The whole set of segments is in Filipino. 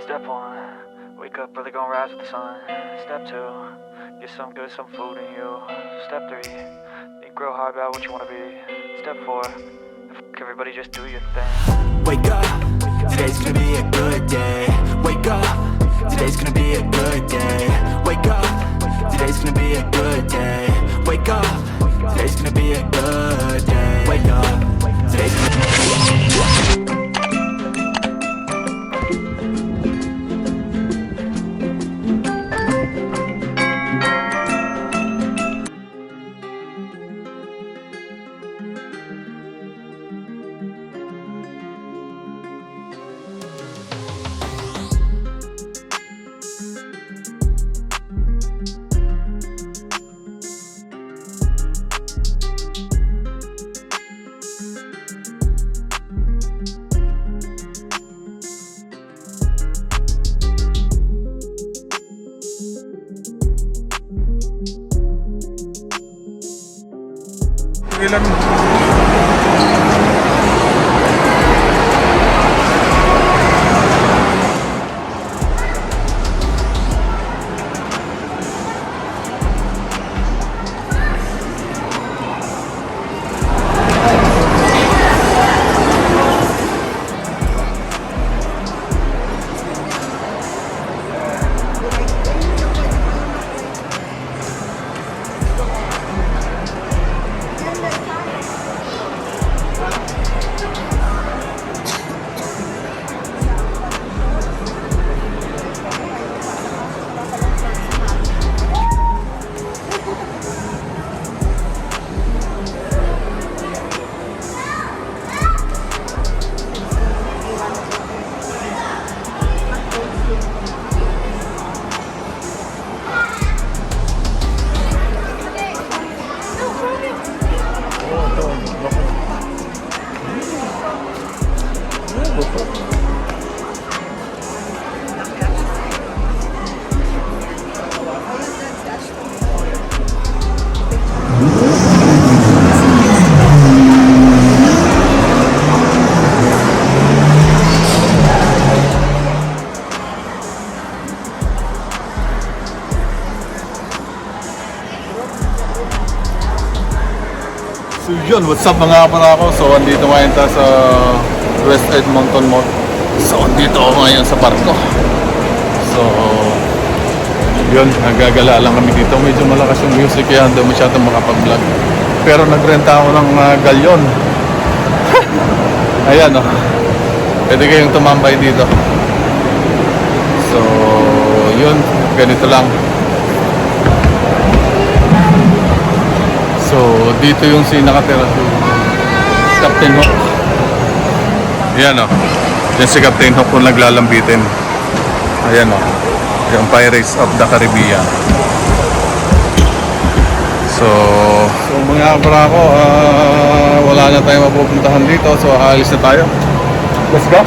Step one, wake up early, gonna rise with the sun. Step two, get some good, some food in you. Step three, think real hard about what you wanna be. Step four, everybody just do your thing. Wake up, today's gonna be a good day. Wake up, today's gonna be a good day. Wake up, today's gonna be a good day. Wake up, today's gonna be a good day. Wake up, today's gonna be ilan So yun, what's up mga kapara ko? So andito ngayon tayo sa West Edmonton Mall. So andito ako ngayon sa barko. So yun, nagagala lang kami dito. Medyo malakas yung music kaya hindi masyadong makapag-vlog. Pero nagrenta ako ng galyon. Ayan o. Pwede kayong tumambay dito. So yun, ganito lang. So, dito yung nakatira si Captain Hook. Ayan o. Yan si Captain Hook kung naglalambitin. Ayan o. Yung Pirates of the Caribbean. So mga kapara ko, wala na tayong mapupuntahan dito. So, aalis na tayo. Let's go.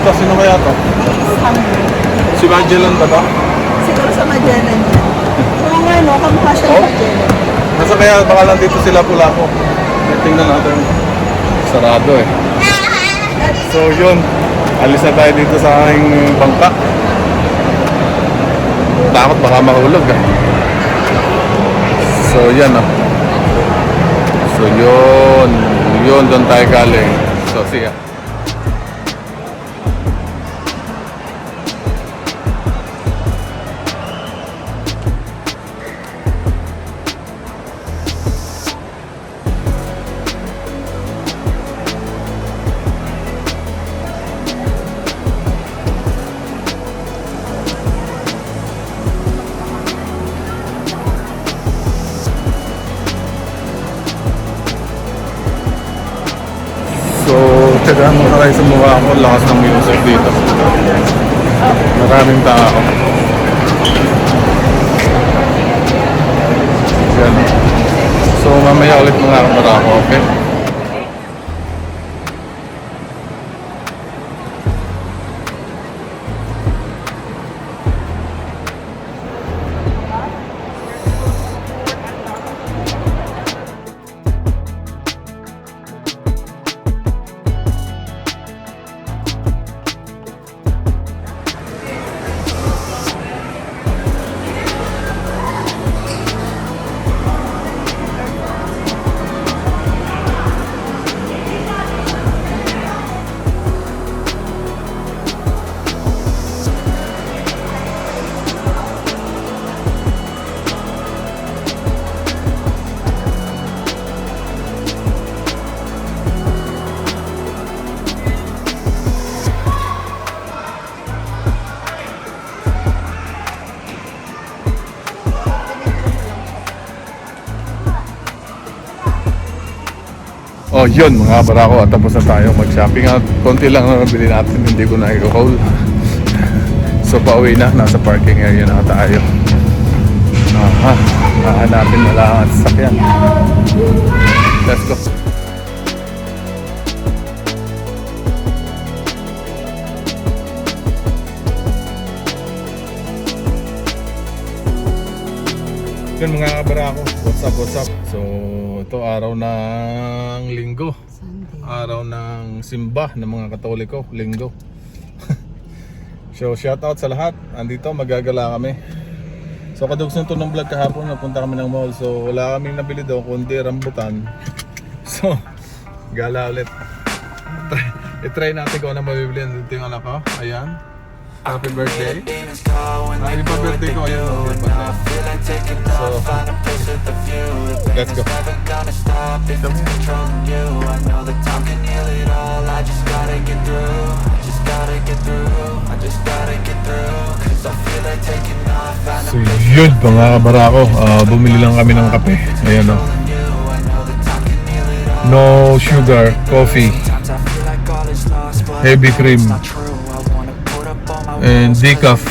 Ito, sino kaya to? Si Magellan ba to? Siguro sa Magellan yan. Oo nga no, kamukha siya ng Magellan. Nasa kaya baka lang dito sila pula ko. Tingnan natin. Sarado eh. So yun, alis na tayo dito sa aking bangka. Takot baka mahulog eh. So yan ah. So yun, doon tayo galing. So see ya. Tsagaan muna kayo sa mukha ko, lakas ng music dito. Maraming tao. Yan. So mamaya ulit mga kapara ko, okay? So yun mga barako, tapos na tayo mag-shopping at konti lang na nabili natin, hindi ko na i-haul. So pauwi na, nasa parking area na tayo. Hahanapin na lang ang sasakyan. Let's go. Yun mga kabarako, what's up? So ito araw ng linggo, araw ng simba ng mga Katoliko, linggo. So shout out sa lahat, andito magagala kami. So kadugs nito ng vlog kahapon, napunta kami ng mall. So wala kaming nabili daw kundi rambutan. So gala ulit. I-try natin kung ano mabibili. Dito yung anak ko, ayan. Happy birthday. Happy birthday ko, ayan. So let's go. Come So yun mga kabarako, bumili lang kami ng kape. Ayan o. No sugar, coffee, heavy cream, and decaf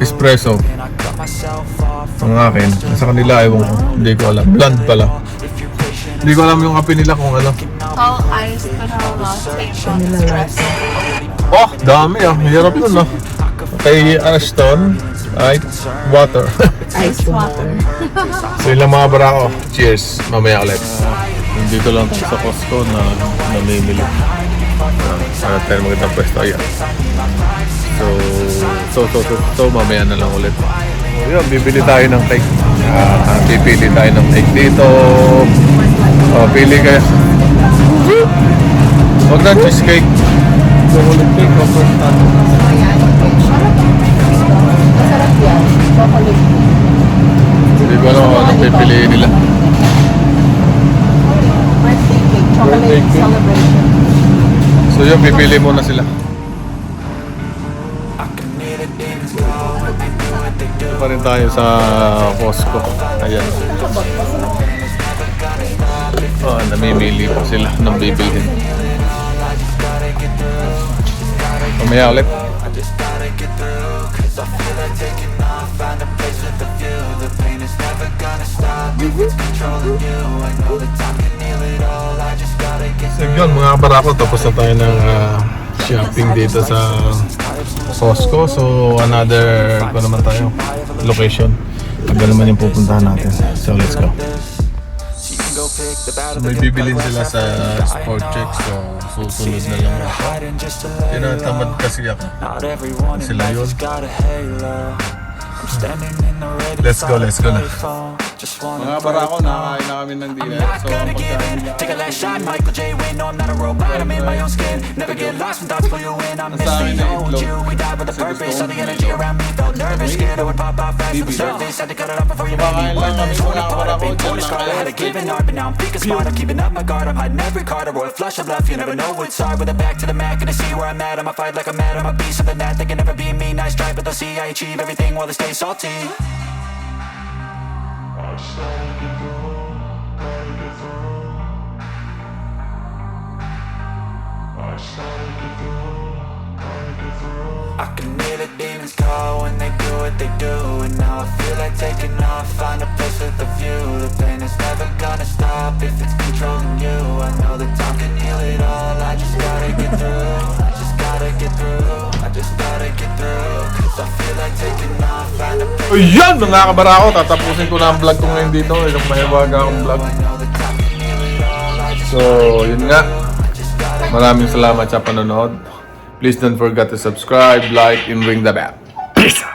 espresso. Ang akin, sa kanila ewan ko, hindi ko alam. Blonde pala. Hindi ko alam yung kape nila kung ano. All iced vanilla espresso. Oh, dami ah. Hirap nun ah. Kay Ashton, ay water. Iced water. So yun lang mga barako. Cheers. Mamaya ulit. Dito lang tayo sa Costco na namimili. Para tayo magandang pwesto. Ayan. So mamaya na lang ulit. So yun, bibili tayo ng cake. Pipili tayo ng cake dito. Pili kayo. Huwag na cheesecake. Chocolate cake o first time. Ayan, okay. Masarap yan. Chocolate. Hindi ko alam kung anong pipiliin nila. Birthday cake. Chocolate Birthday cake. celebration. So yun, pipili muna sila. Ito pa rin tayo sa Costco. Ayan. Namimili pa sila ng bibilhin. Mamaya ulit. So yun mga kabarako, tapos na tayo ng shopping dito sa Costco. So another naman tayo location. Iba naman yung pupuntahan natin. So let's go. So may bibilin sila sa sport check. So susunod na lang ako. Tinatamad kasi ako. Sila yun. Let's go na. Mga barako, nakakain na kami ng dinner. So Take a last shot, Michael J. Win. No, I'm not a robot, I'm in my own skin. Never get lost when thoughts pull you in. I'm missing you. We died with a purpose. All the energy around me felt nervous. Scared I would pop out fast to the surface. Had to cut it off before you made me worthless. Torn apart, I've been torn apart. I had to give an art, but now I'm thinking smart. I'm keeping up my guard. I'm hiding every card. A royal flush of love. You never know what's hard. With a back to the mat, gonna see where I'm at. I'ma fight like I'm mad. I'ma be something that they can never be me. Nice try, but they'll see I achieve everything while they stay salty. I can hear the demons call when they do what they do. And now I feel like taking off, find a place with a view. The pain is never gonna stop if it's controlling you. I know that time can heal it all. I just gotta get through. I just gotta get through. I just gotta get through. Cause I feel like taking off, find a place. O yan mga kabarako, tatapusin ko na ang vlog ko ngayon dito. Isang mahiwaga akong vlog. So yun nga, maraming salamat sa panonood. Please don't forget to subscribe, like, and ring the bell. Peace out.